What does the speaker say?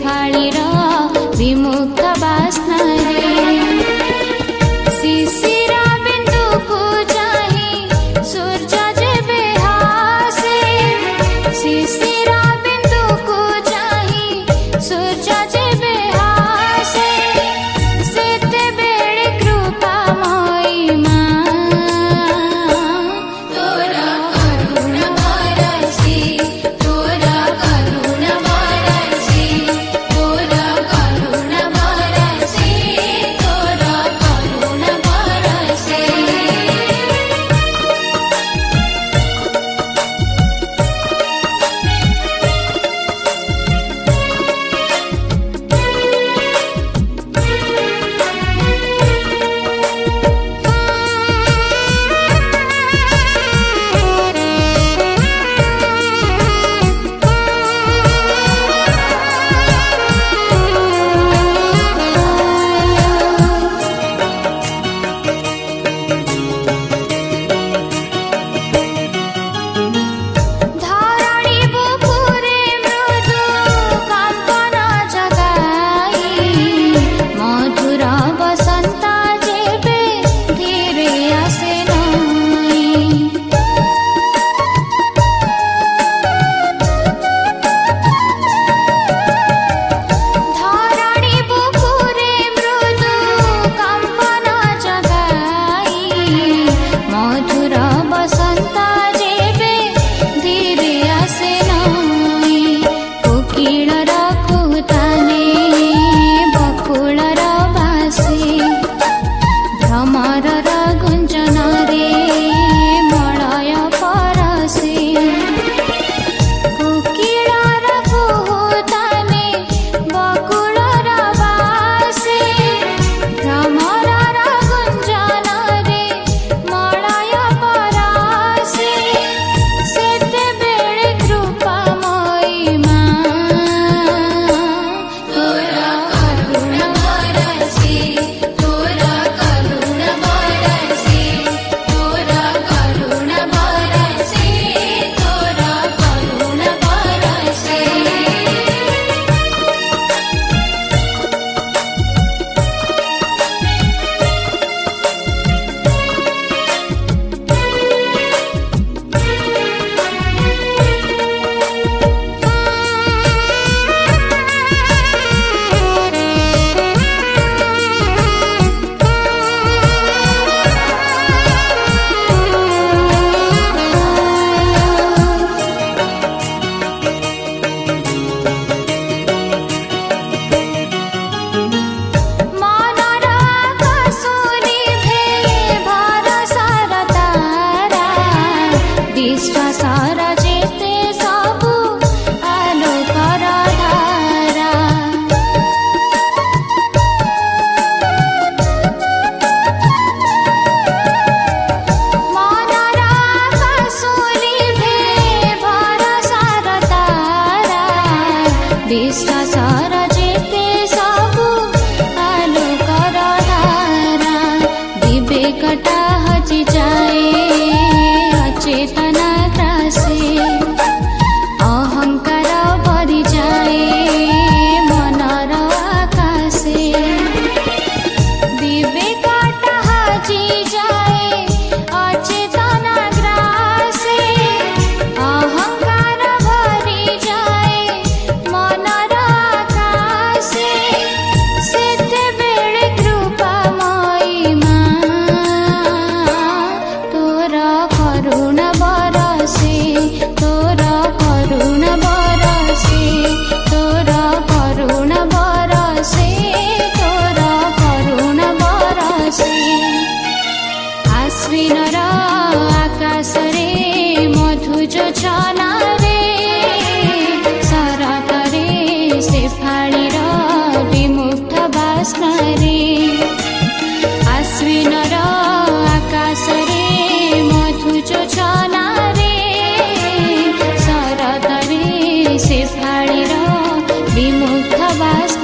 फाळीर विमुक्त बास्नारे शिशिर बिंदुकु चाहि सूर्य जेबे हासे शिशिर बिंदुकु चाहि सूर्य जेबे हासे सेतेबेळे कृपामयी मां तोरा करुण बरसी तोरा करुण बरसी तोरा करुण बरसी तोरा करुण बरसी धरणी बुकुरे मृदु कंपन जगाई मधुर बसंत जेबे धीरे आसे नाई धरणी बुकुरे मृदु कंपन जगाई मधुर बसंत जेबे धीरे आसे नाई कोकिलर कुहुताने बकुलर बासे भ्रमरर गुंजनरे मलय परसे कोकिलर कुहुताने बकुलर बासे भ्रमरर गुंजनरे मलय परसे सेतेबेळे कृपामयी मां तोरा करुण बरसी तोरा करुण बरसी तोरा करुण बरसी तोरा करुण बरसी मनर आकाशुनि भे भरसार तारा विश्वासर जेते सबु आलोकर धारा मनर आकाशुनि भे भरसार तारा विश्वासर जेते सबु आलोकर धारा विवेकटा हजि जाए अचेतना त्रासे अहंकार भरि जाए मनर आकाशे विवेकटा हजि जाए अचेतना ग्रासे अहंकार भरि जाए मनर आकाशे सेतेबेळे कृपामयी मां तोरा करुण बरसी तोरा करुण बरसी तोरा करुण बरसी तोरा करुण बरसी आश्विनर आकाशरे मधु जोछनारे शरतरे शेफाळीर विमुक्त बास्नारे आश्विनर आकाशरे मधु जोछनारे शरतरे शेफाळीर विमुक्त बास्नारे